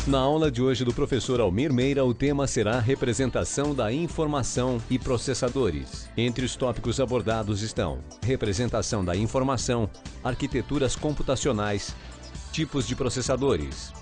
Na aula de hoje do professor Almir Meira, o tema será representação da informação e processadores. Entre os tópicos abordados estão representação da informação, arquiteturas computacionais, tipos de processadores.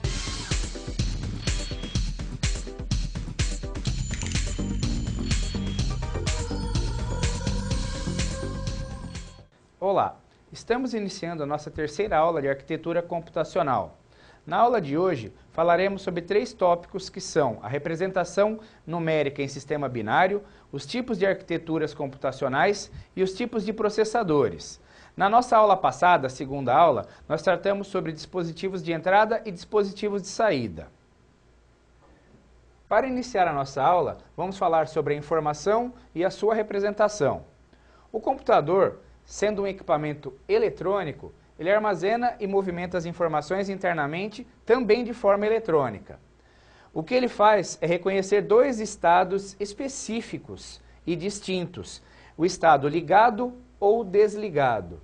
Olá, estamos iniciando a nossa terceira aula de arquitetura computacional. Na aula de hoje, falaremos sobre 3 tópicos que são a representação numérica em sistema binário, os tipos de arquiteturas computacionais e os tipos de processadores. Na nossa aula passada, a segunda aula, nós tratamos sobre dispositivos de entrada e dispositivos de saída. Para iniciar a nossa aula, vamos falar sobre a informação e a sua representação. O computador, sendo um equipamento eletrônico, ele armazena e movimenta as informações internamente, também de forma eletrônica. O que ele faz é reconhecer 2 estados específicos e distintos, o estado ligado ou desligado.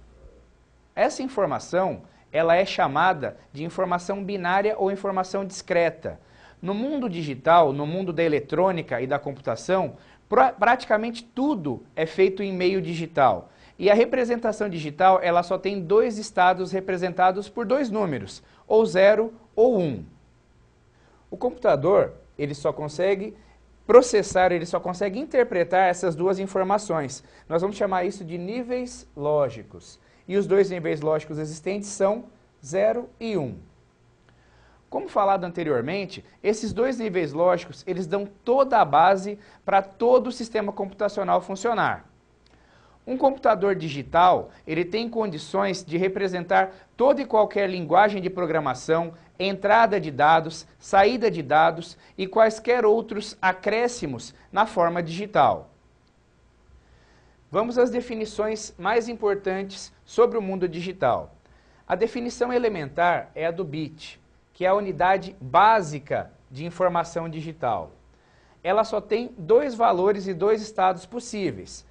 Essa informação, ela é chamada de informação binária ou informação discreta. No mundo digital, no mundo da eletrônica e da computação, praticamente tudo é feito em meio digital. E a representação digital, ela só tem 2 estados representados por 2 números, ou 0 ou 1. O computador, ele só consegue processar, ele só consegue interpretar essas 2 informações. Nós vamos chamar isso de níveis lógicos. E os 2 níveis lógicos existentes são 0 e 1. Como falado anteriormente, esses 2 níveis lógicos, eles dão toda a base para todo o sistema computacional funcionar. Um computador digital, ele tem condições de representar toda e qualquer linguagem de programação, entrada de dados, saída de dados e quaisquer outros acréscimos na forma digital. Vamos às definições mais importantes sobre o mundo digital. A definição elementar é a do bit, que é a unidade básica de informação digital. Ela só tem 2 valores e 2 estados possíveis.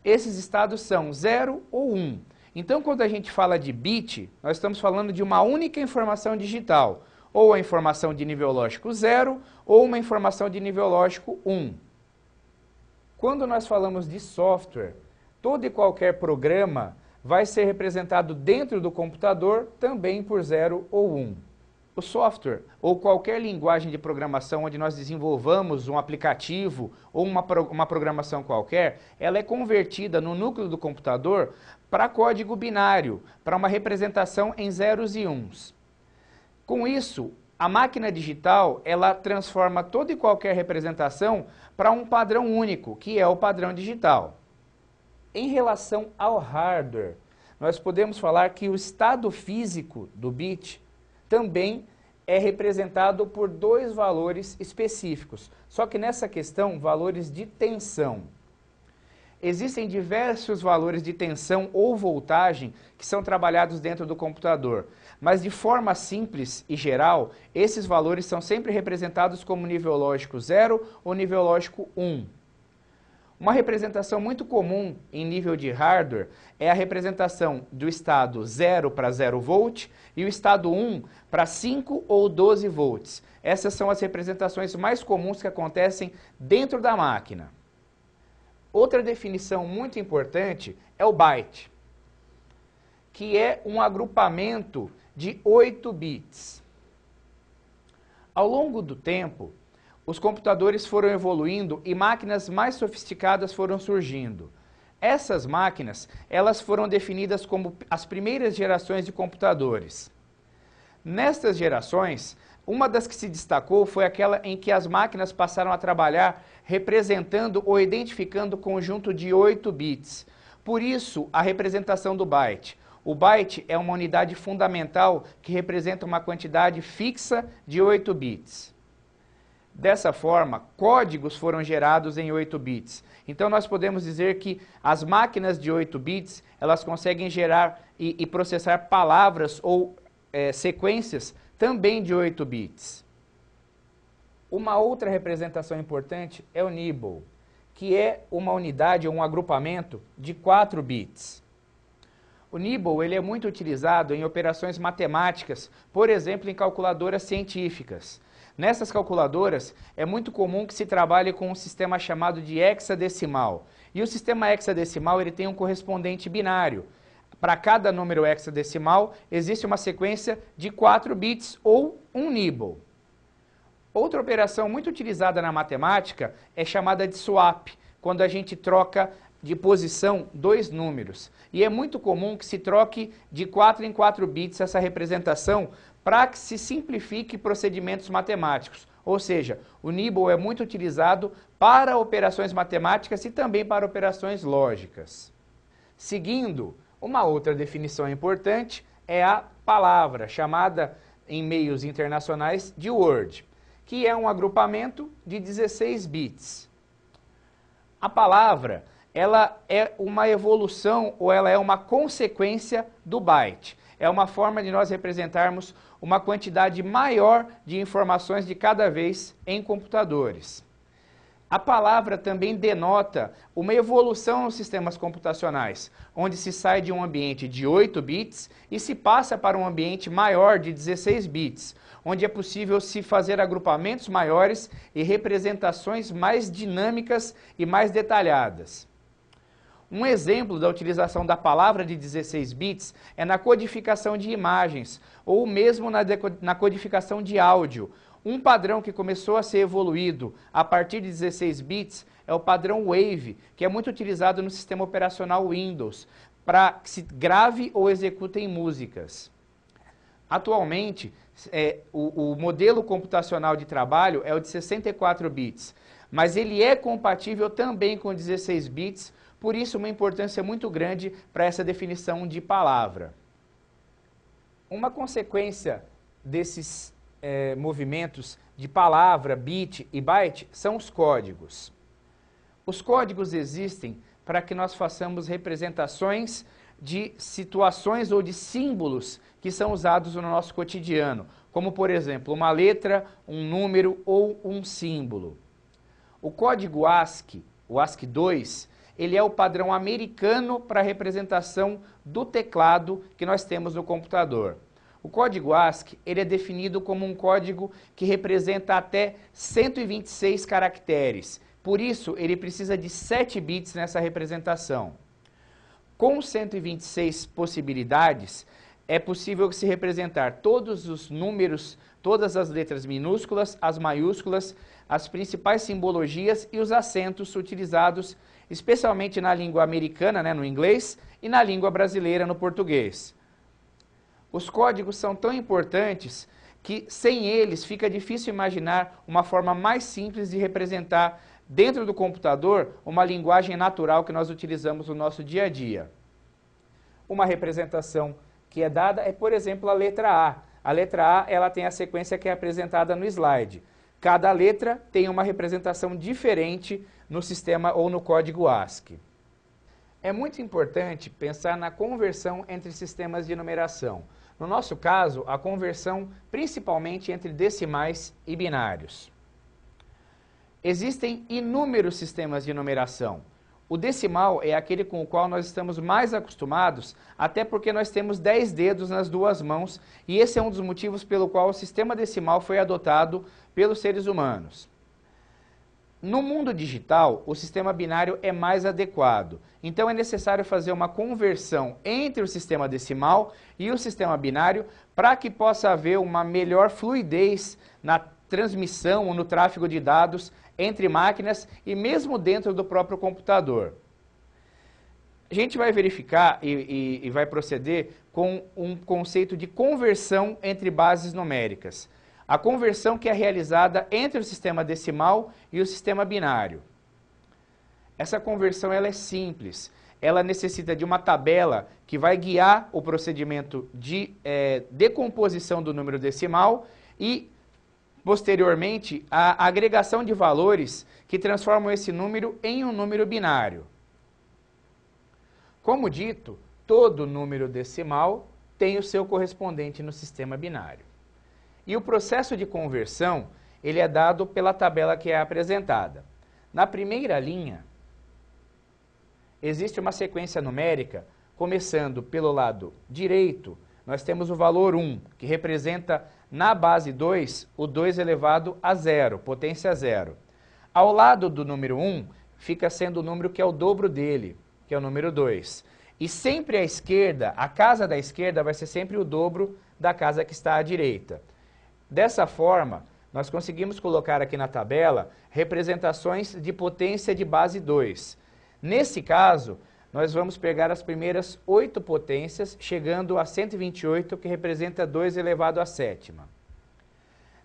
Esses estados são 0 ou 1. Então, quando a gente fala de bit, nós estamos falando de uma única informação digital, ou a informação de nível lógico 0, ou uma informação de nível lógico 1. Quando nós falamos de software, todo e qualquer programa vai ser representado dentro do computador também por 0 ou 1. O software, ou qualquer linguagem de programação onde nós desenvolvamos um aplicativo ou uma programação qualquer, ela é convertida no núcleo do computador para código binário, para uma representação em zeros e uns. Com isso, a máquina digital, ela transforma toda e qualquer representação para um padrão único, que é o padrão digital. Em relação ao hardware, nós podemos falar que o estado físico do bit também é representado por 2 valores específicos, só que nessa questão, valores de tensão. Existem diversos valores de tensão ou voltagem que são trabalhados dentro do computador, mas de forma simples e geral, esses valores são sempre representados como nível lógico 0 ou nível lógico 1. Uma representação muito comum em nível de hardware é a representação do estado 0 para 0 volt e o estado 1 para 5 ou 12 volts. Essas são as representações mais comuns que acontecem dentro da máquina. Outra definição muito importante é o byte, que é um agrupamento de 8 bits. Ao longo do tempo, os computadores foram evoluindo e máquinas mais sofisticadas foram surgindo. Essas máquinas, elas foram definidas como as primeiras gerações de computadores. Nestas gerações, uma das que se destacou foi aquela em que as máquinas passaram a trabalhar representando ou identificando o conjunto de 8 bits. Por isso, a representação do byte. O byte é uma unidade fundamental que representa uma quantidade fixa de 8 bits. Dessa forma, códigos foram gerados em 8 bits. Então, nós podemos dizer que as máquinas de 8 bits, elas conseguem gerar e processar palavras ou sequências também de 8 bits. Uma outra representação importante é o nibble, que é uma unidade ou um agrupamento de 4 bits. O Nibble ele é muito utilizado em operações matemáticas, por exemplo, em calculadoras científicas. Nessas calculadoras, é muito comum que se trabalhe com um sistema chamado de hexadecimal. E o sistema hexadecimal ele tem um correspondente binário. Para cada número hexadecimal, existe uma sequência de 4 bits ou um Nibble. Outra operação muito utilizada na matemática é chamada de swap, quando a gente troca de posição 2 números. E é muito comum que se troque de 4 em 4 bits essa representação para que se simplifique procedimentos matemáticos. Ou seja, o Nibble é muito utilizado para operações matemáticas e também para operações lógicas. Seguindo, uma outra definição importante é a palavra, chamada em meios internacionais de word, que é um agrupamento de 16 bits. A palavra ela é uma evolução ou ela é uma consequência do byte. É uma forma de nós representarmos uma quantidade maior de informações de cada vez em computadores. A palavra também denota uma evolução nos sistemas computacionais, onde se sai de um ambiente de 8 bits e se passa para um ambiente maior de 16 bits, onde é possível se fazer agrupamentos maiores e representações mais dinâmicas e mais detalhadas. Um exemplo da utilização da palavra de 16 bits é na codificação de imagens, ou mesmo na codificação de áudio. Um padrão que começou a ser evoluído a partir de 16 bits é o padrão WAVE, que é muito utilizado no sistema operacional Windows, para que se grave ou executem músicas. Atualmente, o modelo computacional de trabalho é o de 64 bits, mas ele é compatível também com 16 bits, por isso uma importância muito grande para essa definição de palavra. Uma consequência desses movimentos de palavra, bit e byte são os códigos. Os códigos existem para que nós façamos representações de situações ou de símbolos que são usados no nosso cotidiano, como por exemplo uma letra, um número ou um símbolo. O código ASCII, o ASCII2, ele é o padrão americano para a representação do teclado que nós temos no computador. O código ASCII ele é definido como um código que representa até 126 caracteres. Por isso, ele precisa de 7 bits nessa representação. Com 126 possibilidades, é possível se representar todos os números, todas as letras minúsculas, as maiúsculas, as principais simbologias e os acentos utilizados especialmente na língua americana, no inglês, e na língua brasileira, no português. Os códigos são tão importantes que sem eles fica difícil imaginar uma forma mais simples de representar dentro do computador uma linguagem natural que nós utilizamos no nosso dia a dia. Uma representação que é dada é, por exemplo, a letra A. A letra A ela tem a sequência que é apresentada no slide. Cada letra tem uma representação diferente no sistema ou no código ASCII. É muito importante pensar na conversão entre sistemas de numeração. No nosso caso, a conversão principalmente entre decimais e binários. Existem inúmeros sistemas de numeração. O decimal é aquele com o qual nós estamos mais acostumados, até porque nós temos 10 dedos nas duas mãos, e esse é um dos motivos pelo qual o sistema decimal foi adotado pelos seres humanos. No mundo digital, o sistema binário é mais adequado, então é necessário fazer uma conversão entre o sistema decimal e o sistema binário para que possa haver uma melhor fluidez na transmissão ou no tráfego de dados entre máquinas e mesmo dentro do próprio computador. A gente vai verificar e vai proceder com um conceito de conversão entre bases numéricas. A conversão que é realizada entre o sistema decimal e o sistema binário. Essa conversão ela é simples. Ela necessita de uma tabela que vai guiar o procedimento de decomposição do número decimal e, posteriormente, a agregação de valores que transformam esse número em um número binário. Como dito, todo número decimal tem o seu correspondente no sistema binário. E o processo de conversão, ele é dado pela tabela que é apresentada. Na primeira linha, existe uma sequência numérica começando pelo lado direito, nós temos o valor 1, que representa na base 2 o 2 elevado a 0, potência 0. Ao lado do número 1, fica sendo o número que é o dobro dele, que é o número 2. E sempre à esquerda, a casa da esquerda vai ser sempre o dobro da casa que está à direita. Dessa forma, nós conseguimos colocar aqui na tabela representações de potência de base 2. Nesse caso, nós vamos pegar as primeiras 8 potências, chegando a 128, que representa 2 elevado à sétima.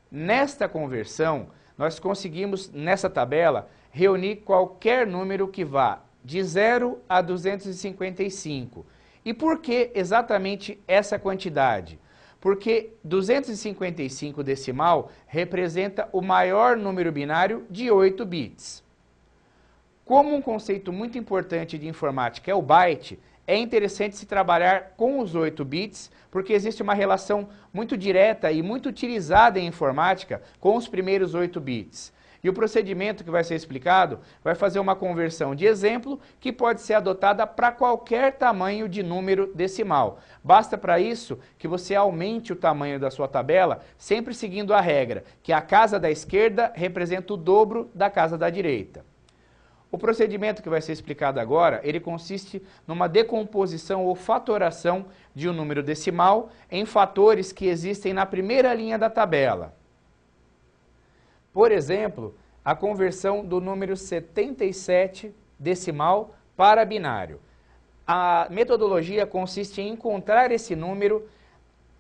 Nesta conversão, nós conseguimos, nessa tabela, reunir qualquer número que vá de 0 a 255. E por que exatamente essa quantidade? Porque 255 decimal representa o maior número binário de 8 bits. Como um conceito muito importante de informática é o byte, é interessante se trabalhar com os 8 bits, porque existe uma relação muito direta e muito utilizada em informática com os primeiros 8 bits. E o procedimento que vai ser explicado vai fazer uma conversão de exemplo que pode ser adotada para qualquer tamanho de número decimal. Basta para isso que você aumente o tamanho da sua tabela, sempre seguindo a regra, que a casa da esquerda representa o dobro da casa da direita. O procedimento que vai ser explicado agora, ele consiste numa decomposição ou fatoração de um número decimal em fatores que existem na primeira linha da tabela. Por exemplo, a conversão do número 77 decimal para binário. A metodologia consiste em encontrar esse número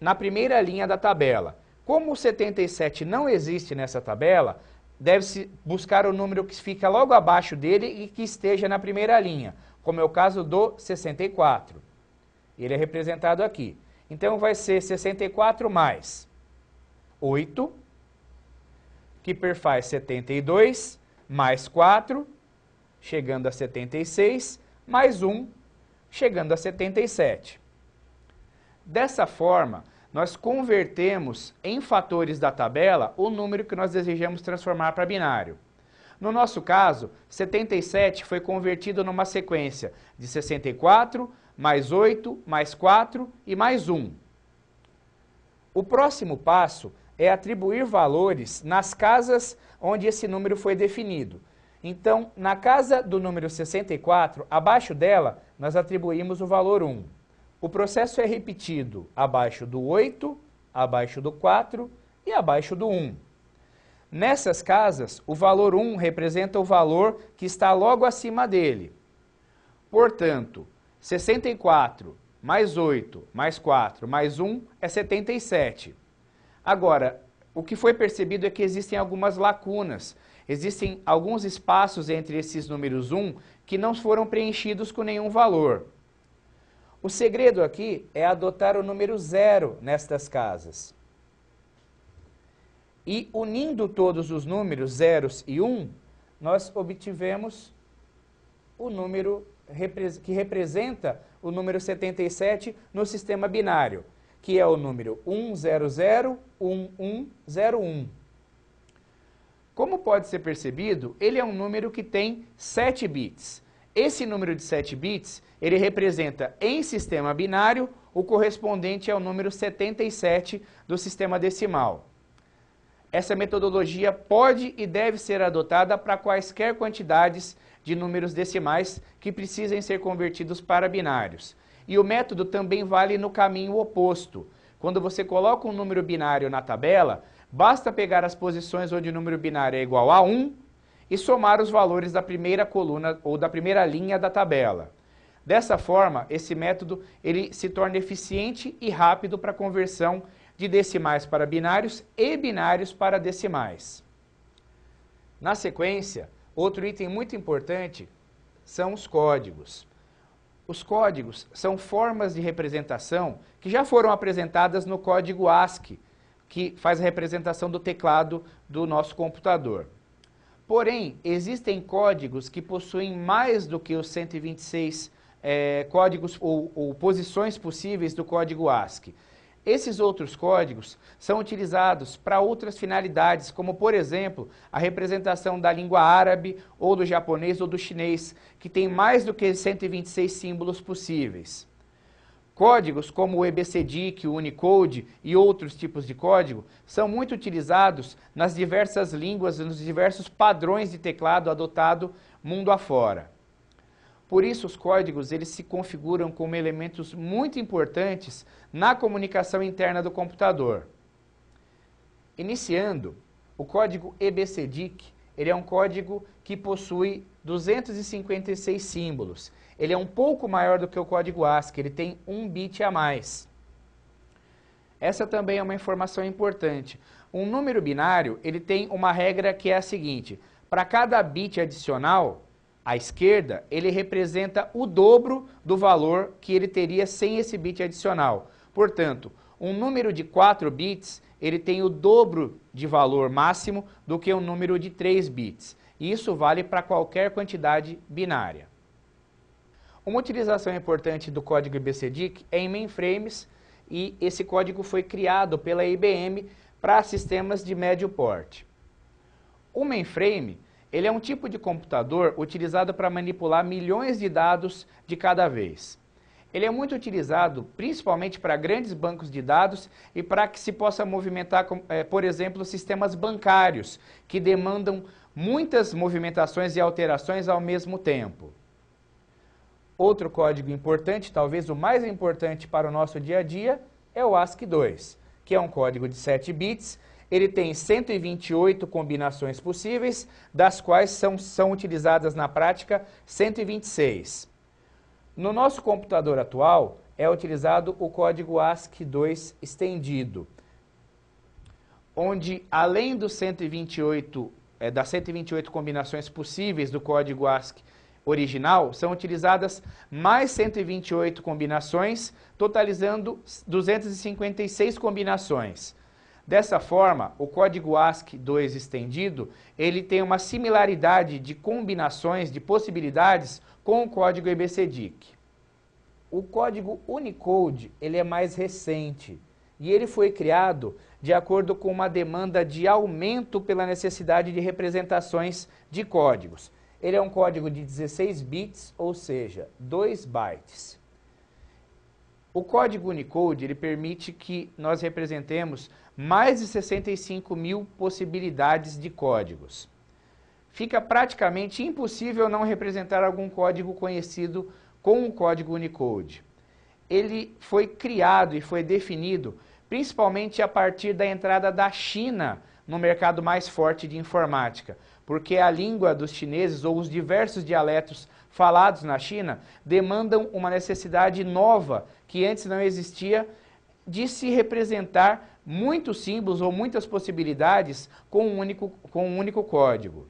na primeira linha da tabela. Como o 77 não existe nessa tabela, deve-se buscar o número que fica logo abaixo dele e que esteja na primeira linha, como é o caso do 64. Ele é representado aqui. Então vai ser 64 mais 8, que perfaz 72, mais 4, chegando a 76, mais 1, chegando a 77. Dessa forma, nós convertemos em fatores da tabela o número que nós desejamos transformar para binário. No nosso caso, 77 foi convertido numa sequência de 64, mais 8, mais 4 e mais 1. O próximo passo é atribuir valores nas casas onde esse número foi definido. Então, na casa do número 64, abaixo dela, nós atribuímos o valor 1. O processo é repetido abaixo do 8, abaixo do 4 e abaixo do 1. Nessas casas, o valor 1 representa o valor que está logo acima dele. Portanto, 64 mais 8 mais 4 mais 1 é 77. Agora, o que foi percebido é que existem algumas lacunas, existem alguns espaços entre esses números 1 que não foram preenchidos com nenhum valor. O segredo aqui é adotar o número 0 nestas casas. E unindo todos os números 0 e 1, nós obtivemos o número que representa o número 77 no sistema binário, que é o número 1001101. Como pode ser percebido, ele é um número que tem 7 bits. Esse número de 7 bits, ele representa em sistema binário o correspondente ao número 77 do sistema decimal. Essa metodologia pode e deve ser adotada para quaisquer quantidades de números decimais que precisem ser convertidos para binários. E o método também vale no caminho oposto. Quando você coloca um número binário na tabela, basta pegar as posições onde o número binário é igual a 1 e somar os valores da primeira coluna ou da primeira linha da tabela. Dessa forma, esse método ele se torna eficiente e rápido para a conversão de decimais para binários e binários para decimais. Na sequência, outro item muito importante são os códigos. Os códigos são formas de representação que já foram apresentadas no código ASCII, que faz a representação do teclado do nosso computador. Porém, existem códigos que possuem mais do que os 126 códigos ou posições possíveis do código ASCII. Esses outros códigos são utilizados para outras finalidades, como, por exemplo, a representação da língua árabe, ou do japonês, ou do chinês, que tem mais do que 126 símbolos possíveis. Códigos como o EBCDIC, o Unicode e outros tipos de código são muito utilizados nas diversas línguas e nos diversos padrões de teclado adotado mundo afora. Por isso, os códigos eles se configuram como elementos muito importantes na comunicação interna do computador. Iniciando, o código EBCDIC, ele é um código que possui 256 símbolos. Ele é um pouco maior do que o código ASCII, ele tem 1 bit a mais. Essa também é uma informação importante. Um número binário, ele tem uma regra que é a seguinte: para cada bit adicional, à esquerda, ele representa o dobro do valor que ele teria sem esse bit adicional. Portanto, um número de 4 bits, ele tem o dobro de valor máximo do que um número de 3 bits. E isso vale para qualquer quantidade binária. Uma utilização importante do código EBCDIC é em mainframes, e esse código foi criado pela IBM para sistemas de médio porte. O mainframe, ele é um tipo de computador utilizado para manipular milhões de dados de cada vez. Ele é muito utilizado principalmente para grandes bancos de dados e para que se possa movimentar, por exemplo, sistemas bancários, que demandam muitas movimentações e alterações ao mesmo tempo. Outro código importante, talvez o mais importante para o nosso dia a dia, é o ASCII-2, que é um código de 7 bits. Ele tem 128 combinações possíveis, das quais são utilizadas na prática 126. No nosso computador atual, é utilizado o código ASCII-2 estendido, onde, além das 128 combinações possíveis do código ASCII original, são utilizadas mais 128 combinações, totalizando 256 combinações. Dessa forma, o código ASCII-2 estendido, ele tem uma similaridade de combinações, de possibilidades, com o código EBCDIC. O código Unicode, ele é mais recente, e ele foi criado de acordo com uma demanda de aumento pela necessidade de representações de códigos. Ele é um código de 16 bits, ou seja, 2 bytes. O código Unicode, ele permite que nós representemos mais de 65 mil possibilidades de códigos. Fica praticamente impossível não representar algum código conhecido com o código Unicode. Ele foi criado e foi definido principalmente a partir da entrada da China no mercado mais forte de informática, porque a língua dos chineses ou os diversos dialetos falados na China demandam uma necessidade nova que antes não existia de se representar muitos símbolos ou muitas possibilidades com um único código.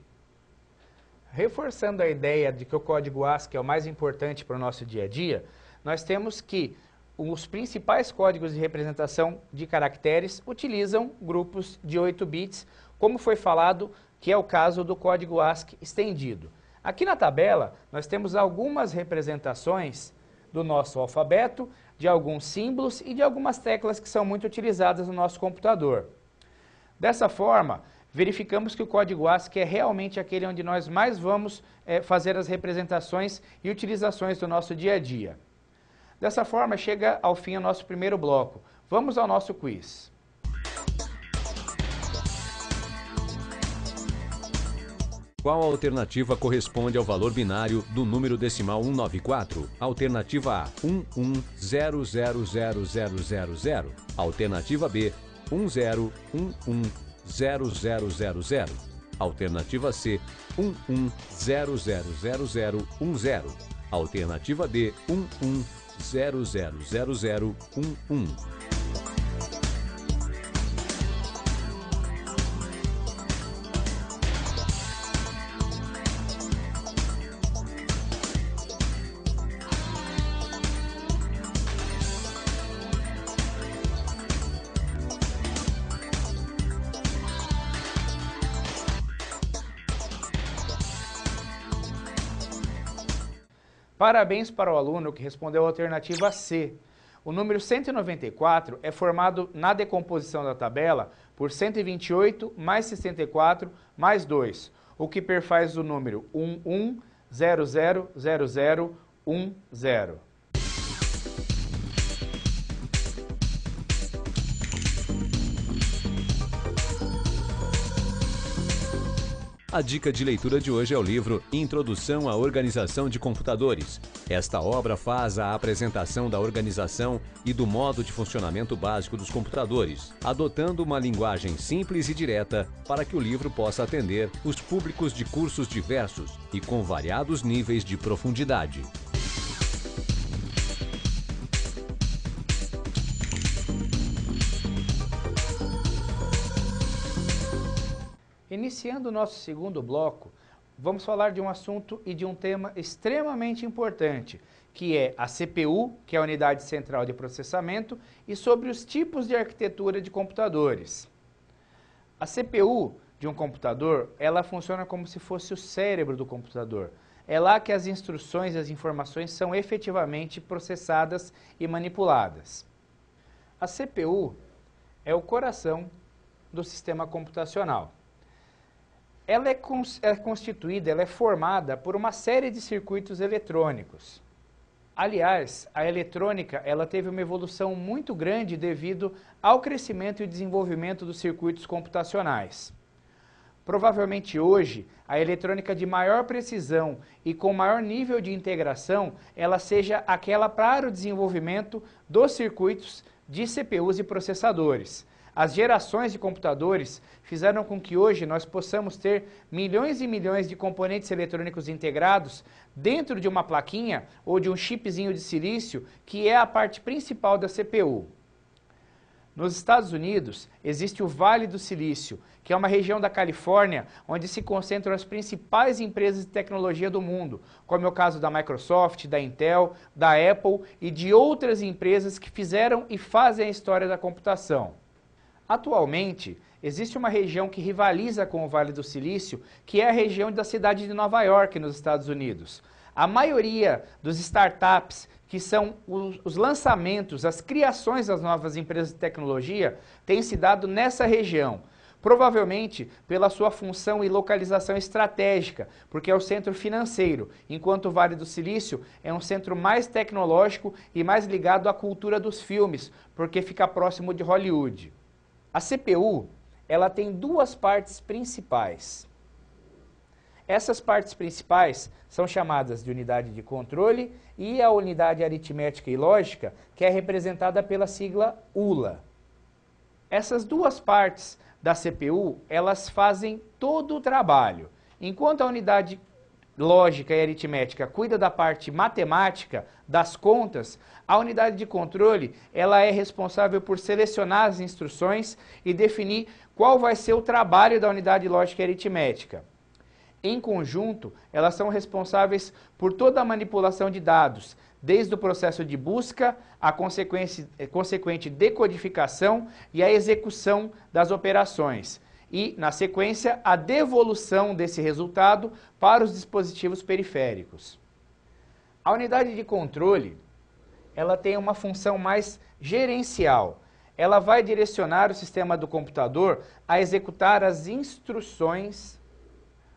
Reforçando a ideia de que o código ASCII é o mais importante para o nosso dia a dia, nós temos que os principais códigos de representação de caracteres utilizam grupos de 8 bits, como foi falado, que é o caso do código ASCII estendido. Aqui na tabela, nós temos algumas representações do nosso alfabeto, de alguns símbolos e de algumas teclas que são muito utilizadas no nosso computador. Dessa forma, verificamos que o código ASCII é realmente aquele onde nós mais vamos fazer as representações e utilizações do nosso dia a dia. Dessa forma, chega ao fim o nosso primeiro bloco. Vamos ao nosso quiz. Qual alternativa corresponde ao valor binário do número decimal 194? Alternativa A, 11000000. Alternativa B, 10110000. Alternativa C, 11000010. Alternativa D, 11000011. Parabéns para o aluno que respondeu a alternativa C. O número 194 é formado na decomposição da tabela por 128 mais 64 mais 2, o que perfaz o número 11000010. A dica de leitura de hoje é o livro Introdução à Organização de Computadores. Esta obra faz a apresentação da organização e do modo de funcionamento básico dos computadores, adotando uma linguagem simples e direta para que o livro possa atender os públicos de cursos diversos e com variados níveis de profundidade. Iniciando o nosso segundo bloco, vamos falar de um assunto e de um tema extremamente importante, que é a CPU, que é a Unidade Central de Processamento, e sobre os tipos de arquitetura de computadores. A CPU de um computador, ela funciona como se fosse o cérebro do computador. É lá que as instruções e as informações são efetivamente processadas e manipuladas. A CPU é o coração do sistema computacional. Ela é constituída, ela é formada por uma série de circuitos eletrônicos. Aliás, a eletrônica ela teve uma evolução muito grande devido ao crescimento e desenvolvimento dos circuitos computacionais. Provavelmente hoje, a eletrônica de maior precisão e com maior nível de integração, ela seja aquela para o desenvolvimento dos circuitos de CPUs e processadores. As gerações de computadores fizeram com que hoje nós possamos ter milhões e milhões de componentes eletrônicos integrados dentro de uma plaquinha ou de um chipzinho de silício, que é a parte principal da CPU. Nos Estados Unidos, existe o Vale do Silício, que é uma região da Califórnia onde se concentram as principais empresas de tecnologia do mundo, como é o caso da Microsoft, da Intel, da Apple e de outras empresas que fizeram e fazem a história da computação. Atualmente, existe uma região que rivaliza com o Vale do Silício, que é a região da cidade de Nova York, nos Estados Unidos. A maioria dos startups, que são os lançamentos, as criações das novas empresas de tecnologia, têm se dado nessa região. Provavelmente pela sua função e localização estratégica, porque é o centro financeiro, enquanto o Vale do Silício é um centro mais tecnológico e mais ligado à cultura dos filmes, porque fica próximo de Hollywood. A CPU, ela tem duas partes principais. Essas partes principais são chamadas de unidade de controle e a unidade aritmética e lógica, que é representada pela sigla ULA. Essas duas partes da CPU, elas fazem todo o trabalho. Enquanto a unidade lógica e aritmética cuida da parte matemática, das contas, a unidade de controle ela é responsável por selecionar as instruções e definir qual vai ser o trabalho da unidade lógica e aritmética. Em conjunto, elas são responsáveis por toda a manipulação de dados, desde o processo de busca, a consequente decodificação e a execução das operações. E, na sequência, a devolução desse resultado para os dispositivos periféricos. A unidade de controle, ela tem uma função mais gerencial. Ela vai direcionar o sistema do computador a executar as instruções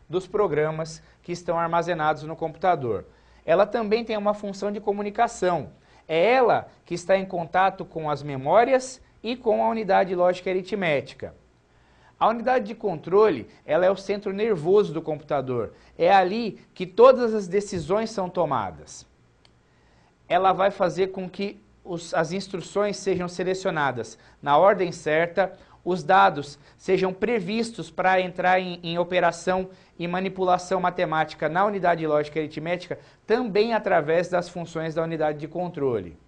dos programas que estão armazenados no computador. Ela também tem uma função de comunicação. É ela que está em contato com as memórias e com a unidade lógica e aritmética. A unidade de controle, ela é o centro nervoso do computador. É ali que todas as decisões são tomadas. Ela vai fazer com que as instruções sejam selecionadas na ordem certa, os dados sejam previstos para entrar em operação e manipulação matemática na unidade lógica e aritmética, também através das funções da unidade de controle.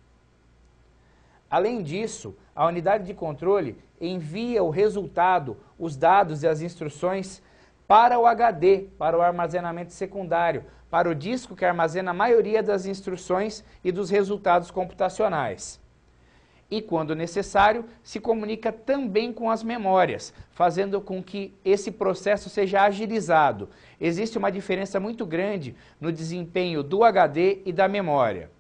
Além disso, a unidade de controle envia o resultado, os dados e as instruções para o HD, para o armazenamento secundário, para o disco que armazena a maioria das instruções e dos resultados computacionais. E, quando necessário, se comunica também com as memórias, fazendo com que esse processo seja agilizado. Existe uma diferença muito grande no desempenho do HD e da memória.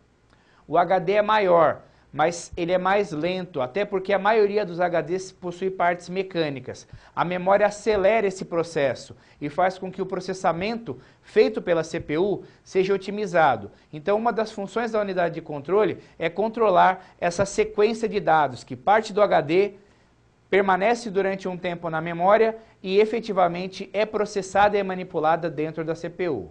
O HD é maior, mas ele é mais lento, até porque a maioria dos HDs possui partes mecânicas. A memória acelera esse processo e faz com que o processamento feito pela CPU seja otimizado. Então, uma das funções da unidade de controle é controlar essa sequência de dados que parte do HD, permanece durante um tempo na memória e efetivamente é processada e manipulada dentro da CPU.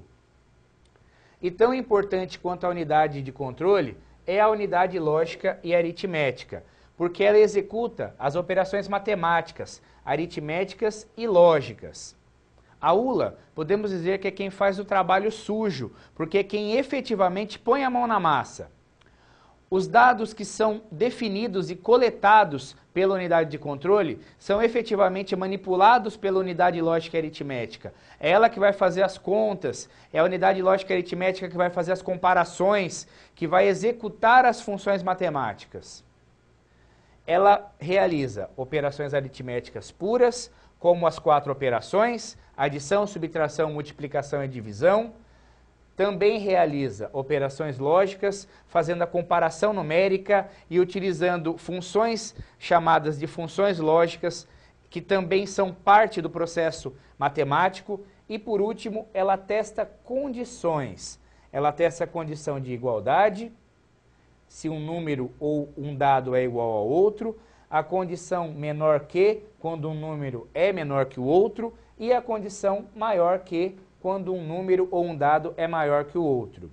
E tão importante quanto a unidade de controle é a unidade lógica e aritmética, porque ela executa as operações matemáticas, aritméticas e lógicas. A ULA, podemos dizer que é quem faz o trabalho sujo, porque é quem efetivamente põe a mão na massa. Os dados que são definidos e coletados pela unidade de controle são efetivamente manipulados pela unidade lógica e aritmética. É ela que vai fazer as contas, é a unidade lógica e aritmética que vai fazer as comparações, que vai executar as funções matemáticas. Ela realiza operações aritméticas puras, como as 4 operações, adição, subtração, multiplicação e divisão. Também realiza operações lógicas, fazendo a comparação numérica e utilizando funções chamadas de funções lógicas, que também são parte do processo matemático. E, por último, ela testa condições. Ela testa a condição de igualdade, se um número ou um dado é igual ao outro, a condição menor que, quando um número é menor que o outro, e a condição maior que, quando um número ou um dado é maior que o outro.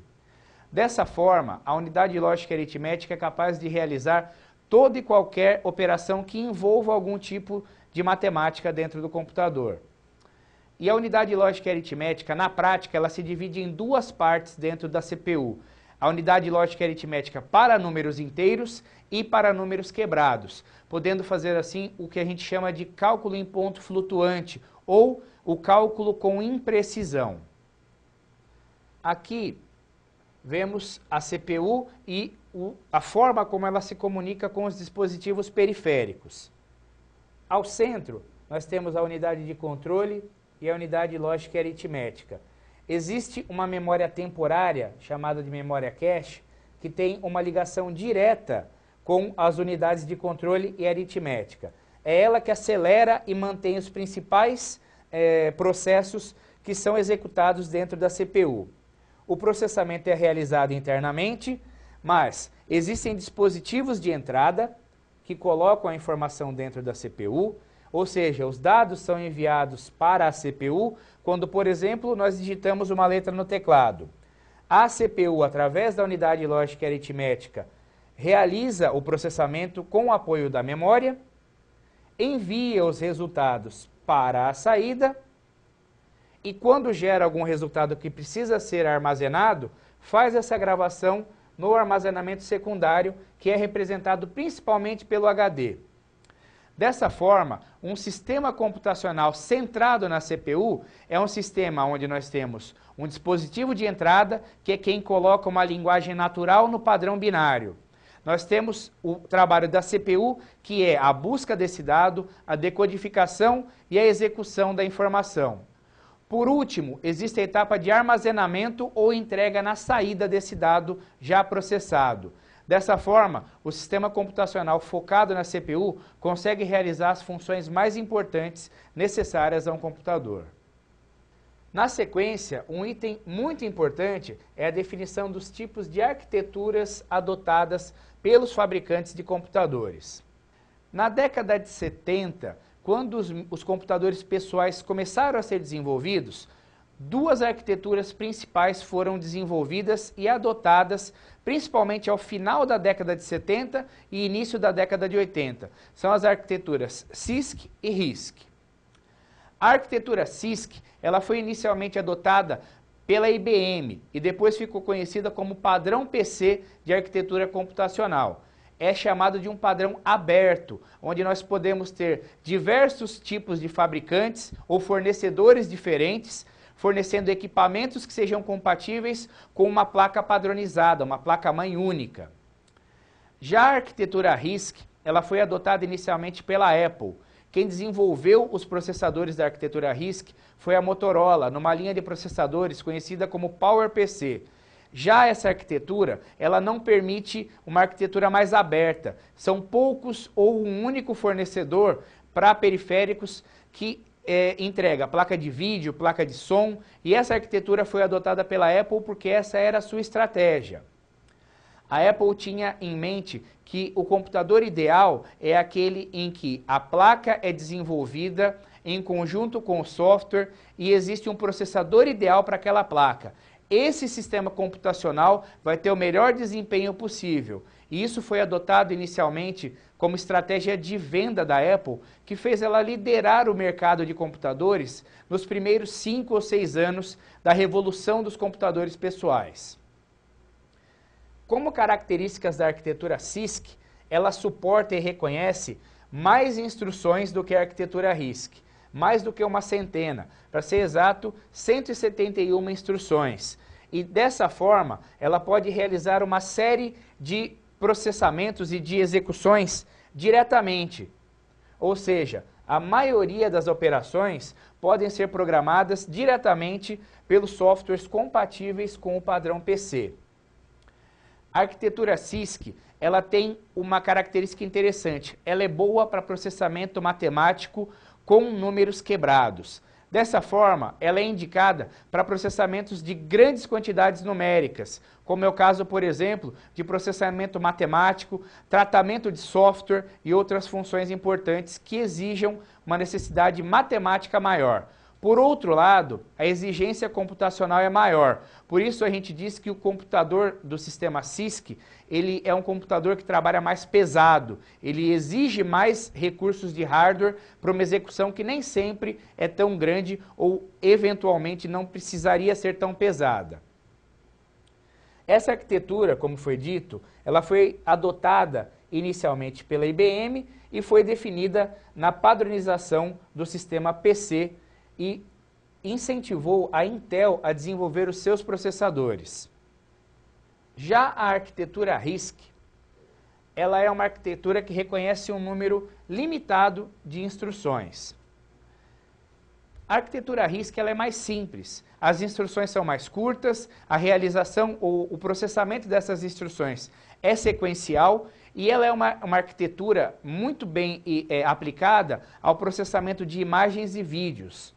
Dessa forma, a unidade lógica e aritmética é capaz de realizar toda e qualquer operação que envolva algum tipo de matemática dentro do computador. E a unidade lógica e aritmética, na prática, ela se divide em 2 partes dentro da CPU. A unidade lógica e aritmética para números inteiros e para números quebrados, podendo fazer assim o que a gente chama de cálculo em ponto flutuante, ou o cálculo com imprecisão. Aqui vemos a CPU e a forma como ela se comunica com os dispositivos periféricos. Ao centro, nós temos a unidade de controle e a unidade lógica e aritmética. Existe uma memória temporária, chamada de memória cache, que tem uma ligação direta com as unidades de controle e aritmética. É ela que acelera e mantém os principais processos que são executados dentro da CPU. O processamento é realizado internamente, mas existem dispositivos de entrada que colocam a informação dentro da CPU, ou seja, os dados são enviados para a CPU quando, por exemplo, nós digitamos uma letra no teclado. A CPU, através da unidade lógica e aritmética, realiza o processamento com o apoio da memória, envia os resultados para a saída e, quando gera algum resultado que precisa ser armazenado, faz essa gravação no armazenamento secundário, que é representado principalmente pelo HD. Dessa forma, um sistema computacional centrado na CPU é um sistema onde nós temos um dispositivo de entrada, que é quem coloca uma linguagem natural no padrão binário. Nós temos o trabalho da CPU, que é a busca desse dado, a decodificação e a execução da informação. Por último, existe a etapa de armazenamento ou entrega na saída desse dado já processado. Dessa forma, o sistema computacional focado na CPU consegue realizar as funções mais importantes necessárias a um computador. Na sequência, um item muito importante é a definição dos tipos de arquiteturas adotadas pelos fabricantes de computadores. Na década de 70, quando os computadores pessoais começaram a ser desenvolvidos, 2 arquiteturas principais foram desenvolvidas e adotadas principalmente ao final da década de 70 e início da década de 80. São as arquiteturas CISC e RISC. A arquitetura CISC ela foi inicialmente adotada pela IBM e depois ficou conhecida como padrão PC de arquitetura computacional. É chamado de um padrão aberto, onde nós podemos ter diversos tipos de fabricantes ou fornecedores diferentes, fornecendo equipamentos que sejam compatíveis com uma placa padronizada, uma placa-mãe única. Já a arquitetura RISC, ela foi adotada inicialmente pela Apple. Quem desenvolveu os processadores da arquitetura RISC foi a Motorola, numa linha de processadores conhecida como PowerPC. Já essa arquitetura, ela não permite uma arquitetura mais aberta. São poucos ou um único fornecedor para periféricos que entrega placa de vídeo, placa de som, e essa arquitetura foi adotada pela Apple porque essa era a sua estratégia. A Apple tinha em mente que o computador ideal é aquele em que a placa é desenvolvida em conjunto com o software e existe um processador ideal para aquela placa. Esse sistema computacional vai ter o melhor desempenho possível. E isso foi adotado inicialmente como estratégia de venda da Apple, que fez ela liderar o mercado de computadores nos primeiros 5 ou 6 anos da revolução dos computadores pessoais. Como características da arquitetura CISC, ela suporta e reconhece mais instruções do que a arquitetura RISC, mais do que uma centena, para ser exato, 171 instruções. E dessa forma, ela pode realizar uma série de processamentos e de execuções diretamente. Ou seja, a maioria das operações podem ser programadas diretamente pelos softwares compatíveis com o padrão PC. A arquitetura CISC, ela tem uma característica interessante. Ela é boa para processamento matemático com números quebrados. Dessa forma, ela é indicada para processamentos de grandes quantidades numéricas, como é o caso, por exemplo, de processamento matemático, tratamento de software e outras funções importantes que exijam uma necessidade matemática maior. Por outro lado, a exigência computacional é maior. Por isso a gente diz que o computador do sistema CISC, ele é um computador que trabalha mais pesado. Ele exige mais recursos de hardware para uma execução que nem sempre é tão grande ou eventualmente não precisaria ser tão pesada. Essa arquitetura, como foi dito, ela foi adotada inicialmente pela IBM e foi definida na padronização do sistema PC e incentivou a Intel a desenvolver os seus processadores. Já a arquitetura RISC, ela é uma arquitetura que reconhece um número limitado de instruções. A arquitetura RISC ela é mais simples, as instruções são mais curtas, a realização ou o processamento dessas instruções é sequencial e ela é uma arquitetura muito bem aplicada ao processamento de imagens e vídeos.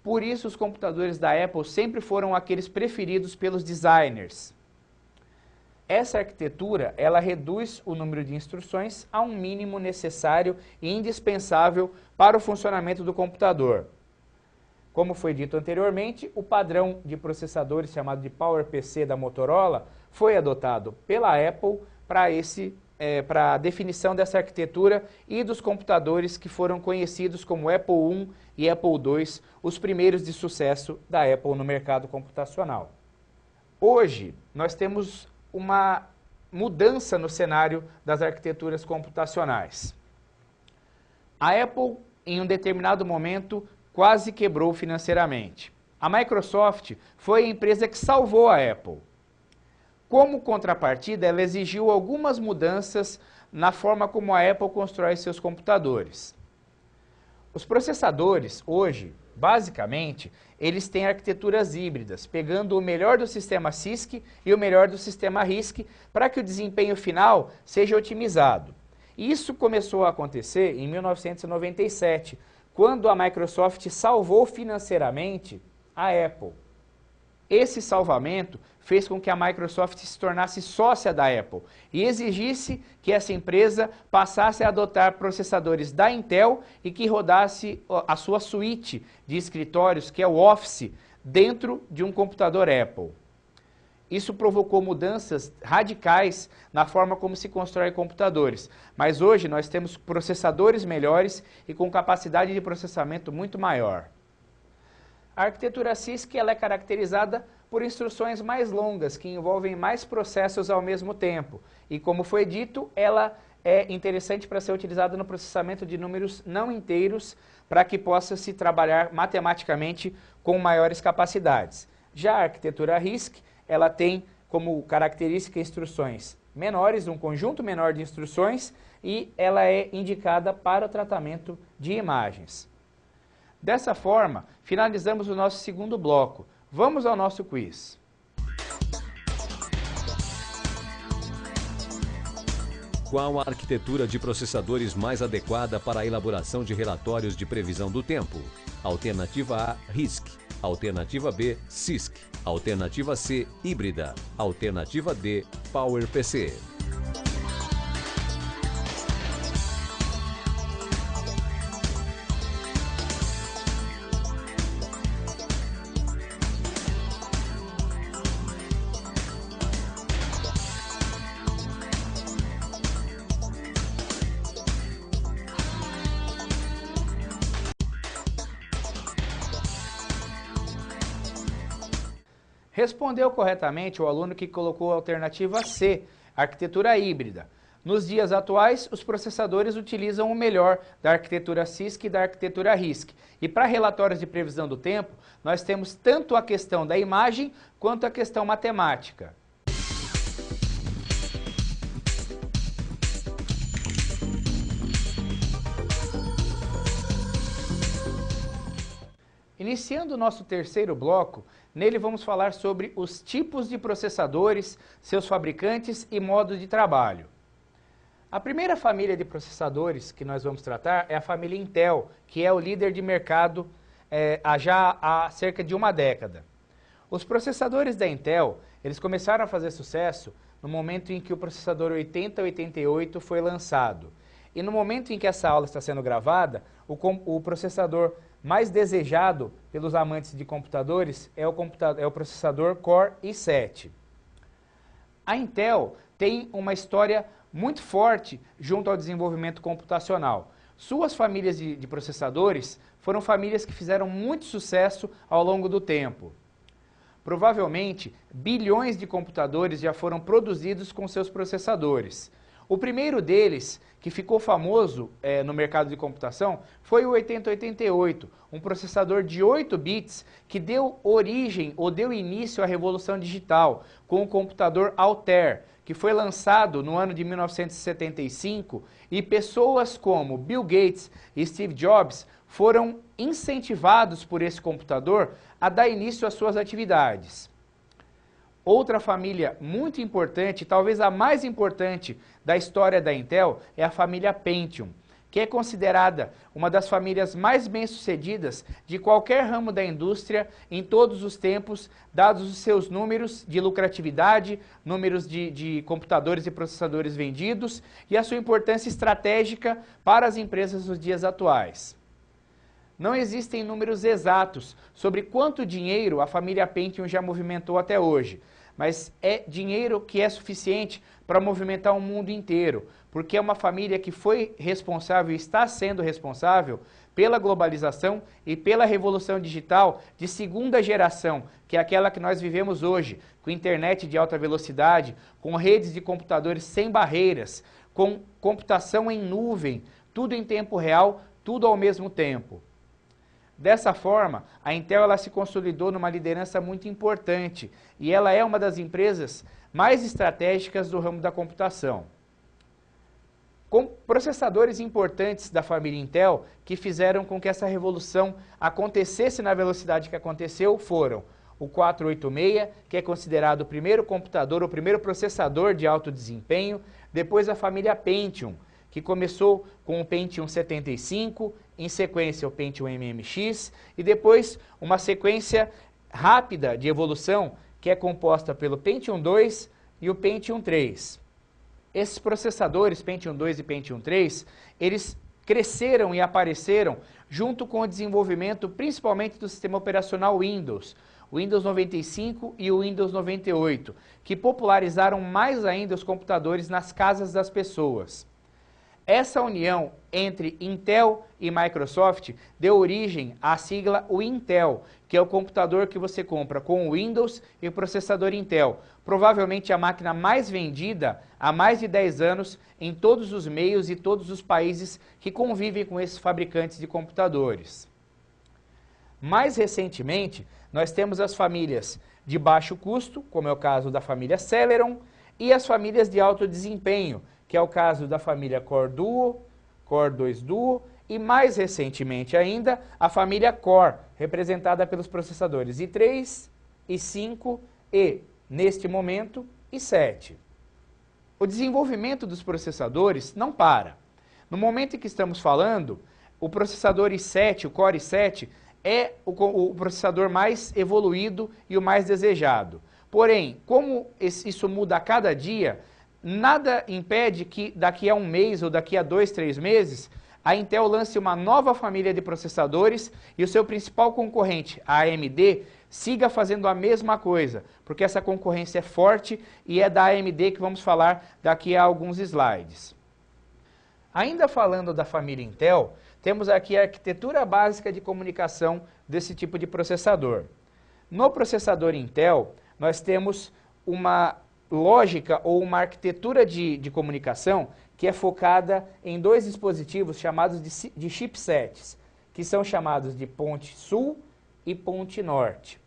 Por isso, os computadores da Apple sempre foram aqueles preferidos pelos designers. Essa arquitetura, ela reduz o número de instruções a um mínimo necessário e indispensável para o funcionamento do computador. Como foi dito anteriormente, o padrão de processadores chamado de PowerPC da Motorola foi adotado pela Apple para a definição dessa arquitetura e dos computadores que foram conhecidos como Apple I e Apple II, os primeiros de sucesso da Apple no mercado computacional. Hoje, nós temos uma mudança no cenário das arquiteturas computacionais. A Apple, em um determinado momento, quase quebrou financeiramente. A Microsoft foi a empresa que salvou a Apple. Como contrapartida, ela exigiu algumas mudanças na forma como a Apple constrói seus computadores. Os processadores, hoje, basicamente, eles têm arquiteturas híbridas, pegando o melhor do sistema CISC e o melhor do sistema RISC para que o desempenho final seja otimizado. Isso começou a acontecer em 1997, quando a Microsoft salvou financeiramente a Apple. Esse salvamento fez com que a Microsoft se tornasse sócia da Apple e exigisse que essa empresa passasse a adotar processadores da Intel e que rodasse a sua suíte de escritórios, que é o Office, dentro de um computador Apple. Isso provocou mudanças radicais na forma como se constrói computadores, mas hoje nós temos processadores melhores e com capacidade de processamento muito maior. A arquitetura CISC ela é caracterizada por instruções mais longas, que envolvem mais processos ao mesmo tempo. E como foi dito, ela é interessante para ser utilizada no processamento de números não inteiros, para que possa se trabalhar matematicamente com maiores capacidades. Já a arquitetura RISC, ela tem como característica instruções menores, um conjunto menor de instruções, e ela é indicada para o tratamento de imagens. Dessa forma, finalizamos o nosso segundo bloco. Vamos ao nosso quiz. Qual a arquitetura de processadores mais adequada para a elaboração de relatórios de previsão do tempo? Alternativa A, RISC. Alternativa B, CISC. Alternativa C, híbrida. Alternativa D, PowerPC. Respondeu corretamente o aluno que colocou a alternativa C, arquitetura híbrida. Nos dias atuais, os processadores utilizam o melhor da arquitetura CISC e da arquitetura RISC. E para relatórios de previsão do tempo, nós temos tanto a questão da imagem quanto a questão matemática. Iniciando o nosso terceiro bloco, nele vamos falar sobre os tipos de processadores, seus fabricantes e modos de trabalho. A primeira família de processadores que nós vamos tratar é a família Intel, que é o líder de mercado já há cerca de uma década. Os processadores da Intel, eles começaram a fazer sucesso no momento em que o processador 8088 foi lançado. E no momento em que essa aula está sendo gravada, o processador mais desejado pelos amantes de computadores é o processador Core i7. A Intel tem uma história muito forte junto ao desenvolvimento computacional. Suas famílias de processadores foram famílias que fizeram muito sucesso ao longo do tempo. Provavelmente, bilhões de computadores já foram produzidos com seus processadores. O primeiro deles, que ficou famoso no mercado de computação, foi o 8088, um processador de 8 bits que deu origem ou deu início à revolução digital com o computador Altair, que foi lançado no ano de 1975 e pessoas como Bill Gates e Steve Jobs foram incentivados por esse computador a dar início às suas atividades. Outra família muito importante, talvez a mais importante da história da Intel, é a família Pentium, que é considerada uma das famílias mais bem-sucedidas de qualquer ramo da indústria em todos os tempos, dados os seus números de lucratividade, números de computadores e processadores vendidos e a sua importância estratégica para as empresas nos dias atuais. Não existem números exatos sobre quanto dinheiro a família Pentium já movimentou até hoje, mas é dinheiro que é suficiente para movimentar o mundo inteiro, porque é uma família que foi responsável e está sendo responsável pela globalização e pela revolução digital de segunda geração, que é aquela que nós vivemos hoje, com internet de alta velocidade, com redes de computadores sem barreiras, com computação em nuvem, tudo em tempo real, tudo ao mesmo tempo. Dessa forma, a Intel ela se consolidou numa liderança muito importante e ela é uma das empresas mais estratégicas do ramo da computação. Com processadores importantes da família Intel que fizeram com que essa revolução acontecesse na velocidade que aconteceu foram o 486, que é considerado o primeiro computador, o primeiro processador de alto desempenho, depois a família Pentium, que começou com o Pentium 75, em sequência o Pentium MMX, e depois uma sequência rápida de evolução que é composta pelo Pentium 2 e o Pentium 3. Esses processadores, Pentium 2 e Pentium 3, eles cresceram e apareceram junto com o desenvolvimento principalmente do sistema operacional Windows, o Windows 95 e o Windows 98, que popularizaram mais ainda os computadores nas casas das pessoas. Essa união entre Intel e Microsoft deu origem à sigla Intel, que é o computador que você compra com o Windows e o processador Intel, provavelmente a máquina mais vendida há mais de 10 anos em todos os meios e todos os países que convivem com esses fabricantes de computadores. Mais recentemente, nós temos as famílias de baixo custo, como é o caso da família Celeron, e as famílias de alto desempenho, que é o caso da família Core Duo, Core 2 Duo e mais recentemente ainda a família Core, representada pelos processadores i3, i5 e, neste momento, i7. O desenvolvimento dos processadores não para. No momento em que estamos falando, o processador i7, o Core i7, é o processador mais evoluído e o mais desejado. Porém, como isso muda a cada dia, nada impede que daqui a um mês ou daqui a 2, 3 meses, a Intel lance uma nova família de processadores e o seu principal concorrente, a AMD, siga fazendo a mesma coisa, porque essa concorrência é forte e é da AMD que vamos falar daqui a alguns slides. Ainda falando da família Intel, temos aqui a arquitetura básica de comunicação desse tipo de processador. No processador Intel, nós temos uma lógica ou uma arquitetura de comunicação que é focada em dois dispositivos chamados de chipsets, que são chamados de ponte sul e ponte norte.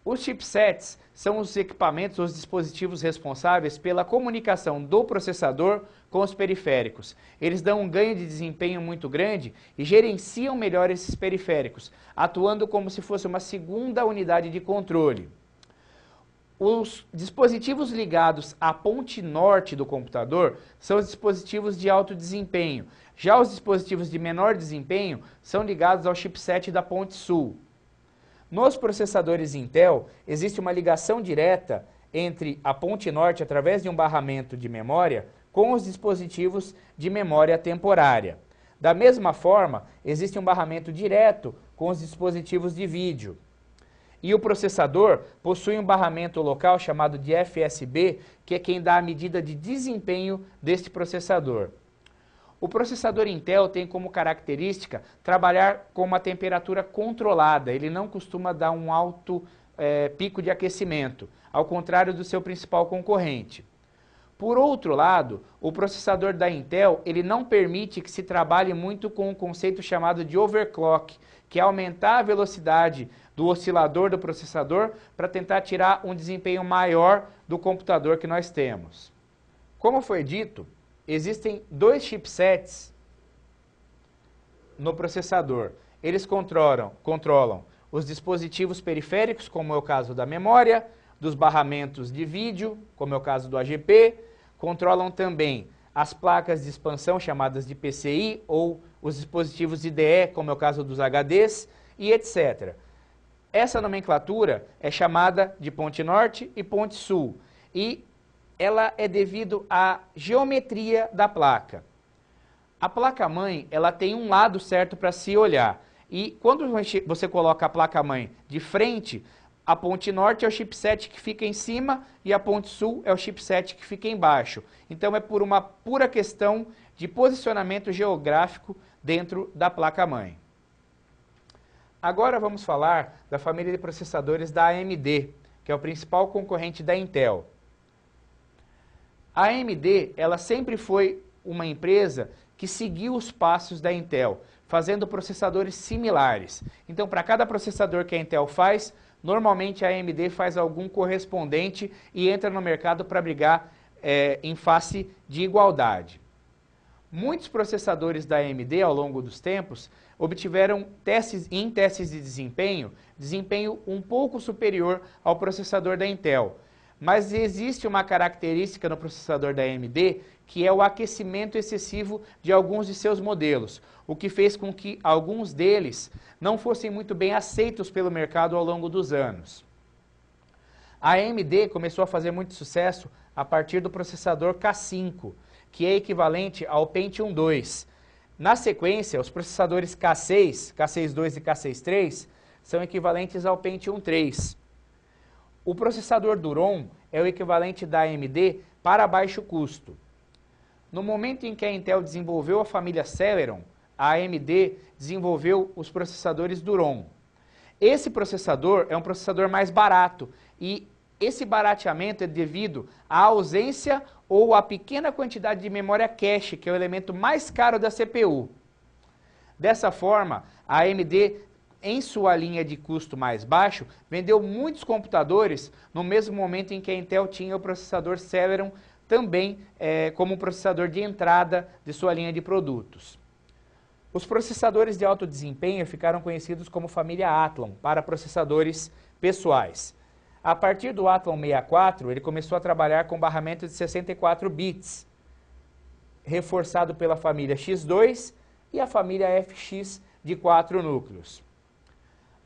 Os chipsets são os equipamentos, os dispositivos responsáveis pela comunicação do processador com os periféricos. Eles dão um ganho de desempenho muito grande e gerenciam melhor esses periféricos, atuando como se fosse uma segunda unidade de controle. Os dispositivos ligados à ponte norte do computador são os dispositivos de alto desempenho. Já os dispositivos de menor desempenho são ligados ao chipset da ponte sul. Nos processadores Intel, existe uma ligação direta entre a ponte norte através de um barramento de memória com os dispositivos de memória temporária. Da mesma forma, existe um barramento direto com os dispositivos de vídeo. E o processador possui um barramento local chamado de FSB, que é quem dá a medida de desempenho deste processador. O processador Intel tem como característica trabalhar com uma temperatura controlada, ele não costuma dar um alto pico de aquecimento, ao contrário do seu principal concorrente. Por outro lado, o processador da Intel ele não permite que se trabalhe muito com um conceito chamado de overclock, que é aumentar a velocidade do oscilador do processador para tentar tirar um desempenho maior do computador que nós temos. Como foi dito, existem dois chipsets no processador. Eles controlam os dispositivos periféricos, como é o caso da memória, dos barramentos de vídeo, como é o caso do AGP, controlam também as placas de expansão chamadas de PCI ou os dispositivos IDE, como é o caso dos HDs e etc. Essa nomenclatura é chamada de ponte norte e ponte sul e ela é devido à geometria da placa. A placa-mãe ela tem um lado certo para se olhar e quando você coloca a placa-mãe de frente, a ponte norte é o chipset que fica em cima e a ponte sul é o chipset que fica embaixo. Então é por uma pura questão de posicionamento geográfico dentro da placa-mãe. Agora vamos falar da família de processadores da AMD, que é o principal concorrente da Intel. A AMD ela sempre foi uma empresa que seguiu os passos da Intel, fazendo processadores similares. Então, para cada processador que a Intel faz, normalmente a AMD faz algum correspondente e entra no mercado para brigar em face de igualdade. Muitos processadores da AMD ao longo dos tempos obtiveram testes de desempenho um pouco superior ao processador da Intel. Mas existe uma característica no processador da AMD que é o aquecimento excessivo de alguns de seus modelos, o que fez com que alguns deles não fossem muito bem aceitos pelo mercado ao longo dos anos. A AMD começou a fazer muito sucesso a partir do processador K5, que é equivalente ao Pentium II. Na sequência, os processadores K6, K6-2 e K6-3 são equivalentes ao Pentium III. O processador Duron é o equivalente da AMD para baixo custo. No momento em que a Intel desenvolveu a família Celeron, a AMD desenvolveu os processadores Duron. Esse processador é um processador mais barato e esse barateamento é devido à ausência ou à pequena quantidade de memória cache, que é o elemento mais caro da CPU. Dessa forma, a AMD, em sua linha de custo mais baixo, vendeu muitos computadores no mesmo momento em que a Intel tinha o processador Celeron também como processador de entrada de sua linha de produtos. Os processadores de alto desempenho ficaram conhecidos como família Athlon para processadores pessoais. A partir do Athlon 64, ele começou a trabalhar com barramento de 64 bits, reforçado pela família X2 e a família FX de 4 núcleos.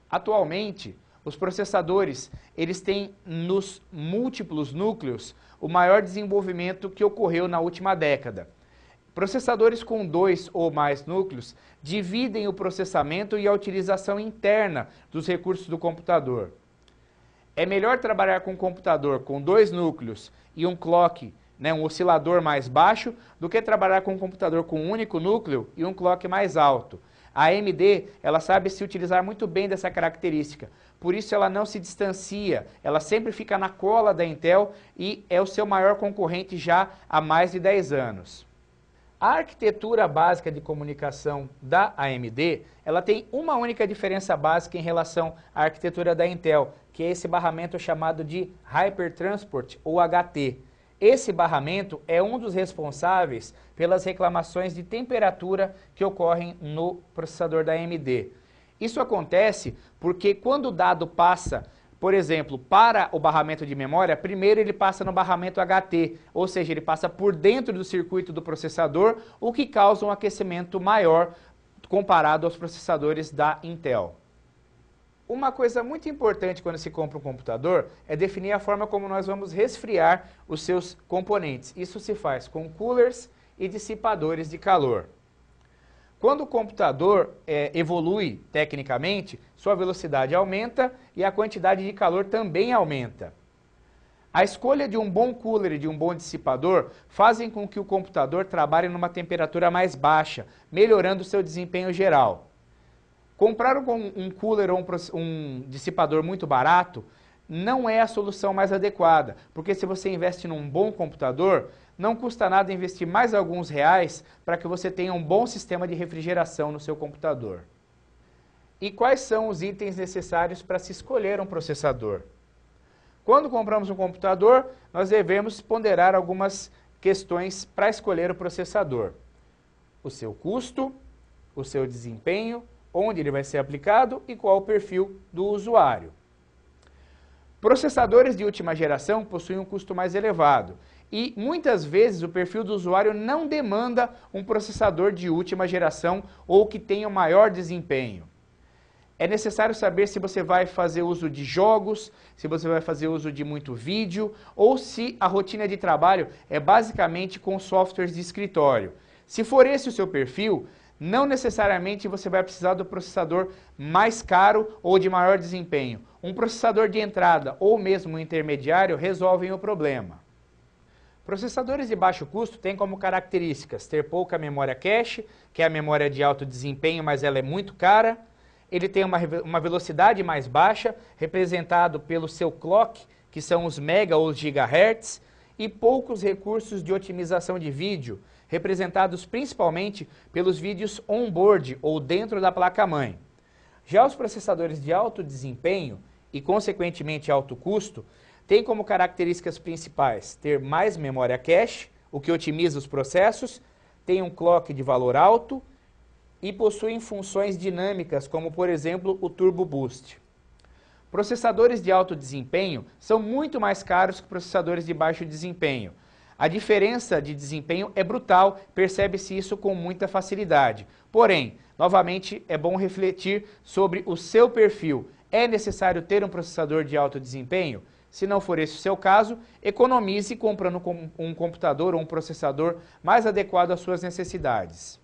Atualmente, os processadores eles têm nos múltiplos núcleos o maior desenvolvimento que ocorreu na última década. Processadores com 2 ou mais núcleos dividem o processamento e a utilização interna dos recursos do computador. É melhor trabalhar com um computador com 2 núcleos e um clock, um oscilador mais baixo, do que trabalhar com um computador com um único núcleo e um clock mais alto. A AMD, ela sabe se utilizar muito bem dessa característica, por isso ela não se distancia, ela sempre fica na cola da Intel e é o seu maior concorrente já há mais de 10 anos. A arquitetura básica de comunicação da AMD, ela tem uma única diferença básica em relação à arquitetura da Intel, que é esse barramento chamado de Hypertransport, ou HT. Esse barramento é um dos responsáveis pelas reclamações de temperatura que ocorrem no processador da AMD. Isso acontece porque quando o dado passa, por exemplo, para o barramento de memória, primeiro ele passa no barramento HT, ou seja, ele passa por dentro do circuito do processador, o que causa um aquecimento maior comparado aos processadores da Intel. Uma coisa muito importante quando se compra um computador é definir a forma como nós vamos resfriar os seus componentes. Isso se faz com coolers e dissipadores de calor. Quando o computador evolui tecnicamente, sua velocidade aumenta e a quantidade de calor também aumenta. A escolha de um bom cooler e de um bom dissipador fazem com que o computador trabalhe numa temperatura mais baixa, melhorando seu desempenho geral. Comprar um cooler ou um dissipador muito barato não é a solução mais adequada, porque se você investe num bom computador, não custa nada investir mais alguns reais para que você tenha um bom sistema de refrigeração no seu computador. E quais são os itens necessários para se escolher um processador? Quando compramos um computador, nós devemos ponderar algumas questões para escolher o processador. O seu custo, o seu desempenho, onde ele vai ser aplicado e qual o perfil do usuário. Processadores de última geração possuem um custo mais elevado e muitas vezes o perfil do usuário não demanda um processador de última geração ou que tenha um maior desempenho. É necessário saber se você vai fazer uso de jogos, se você vai fazer uso de muito vídeo ou se a rotina de trabalho é basicamente com softwares de escritório. Se for esse o seu perfil, não necessariamente você vai precisar do processador mais caro ou de maior desempenho. Um processador de entrada ou mesmo um intermediário resolvem o problema. Processadores de baixo custo têm como características ter pouca memória cache, que é a memória de alto desempenho, mas ela é muito cara. Ele tem uma velocidade mais baixa, representado pelo seu clock, que são os mega ou os gigahertz, e poucos recursos de otimização de vídeo, representados principalmente pelos vídeos on-board ou dentro da placa-mãe. Já os processadores de alto desempenho e, consequentemente, alto custo, têm como características principais ter mais memória cache, o que otimiza os processos, tem um clock de valor alto e possuem funções dinâmicas, como, por exemplo, o Turbo Boost. Processadores de alto desempenho são muito mais caros que processadores de baixo desempenho. A diferença de desempenho é brutal, percebe-se isso com muita facilidade. Porém, novamente, é bom refletir sobre o seu perfil. É necessário ter um processador de alto desempenho? Se não for esse o seu caso, economize comprando um computador ou um processador mais adequado às suas necessidades.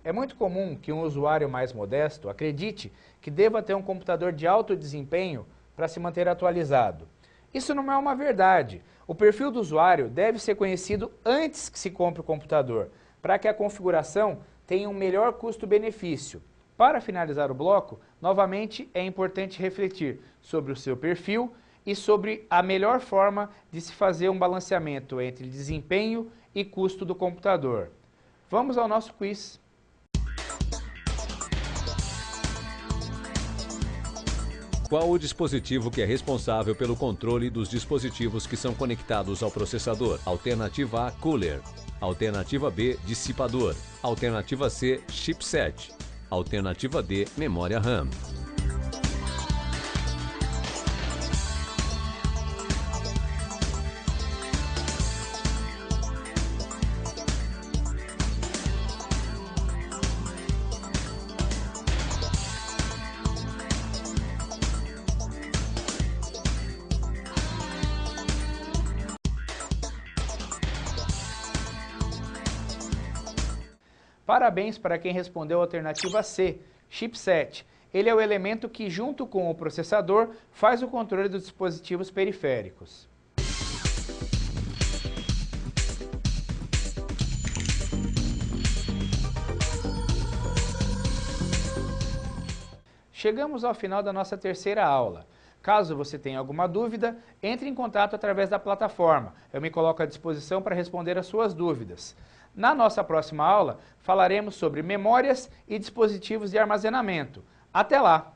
É muito comum que um usuário mais modesto acredite que deva ter um computador de alto desempenho para se manter atualizado. Isso não é uma verdade. O perfil do usuário deve ser conhecido antes que se compre o computador, para que a configuração tenha um melhor custo-benefício. Para finalizar o bloco, novamente é importante refletir sobre o seu perfil e sobre a melhor forma de se fazer um balanceamento entre desempenho e custo do computador. Vamos ao nosso quiz. Qual o dispositivo que é responsável pelo controle dos dispositivos que são conectados ao processador? Alternativa A, cooler. Alternativa B, dissipador. Alternativa C, chipset. Alternativa D, memória RAM. Parabéns para quem respondeu a alternativa C, chipset. Ele é o elemento que, junto com o processador, faz o controle dos dispositivos periféricos. Chegamos ao final da nossa terceira aula. Caso você tenha alguma dúvida, entre em contato através da plataforma. Eu me coloco à disposição para responder as suas dúvidas. Na nossa próxima aula, falaremos sobre memórias e dispositivos de armazenamento. Até lá!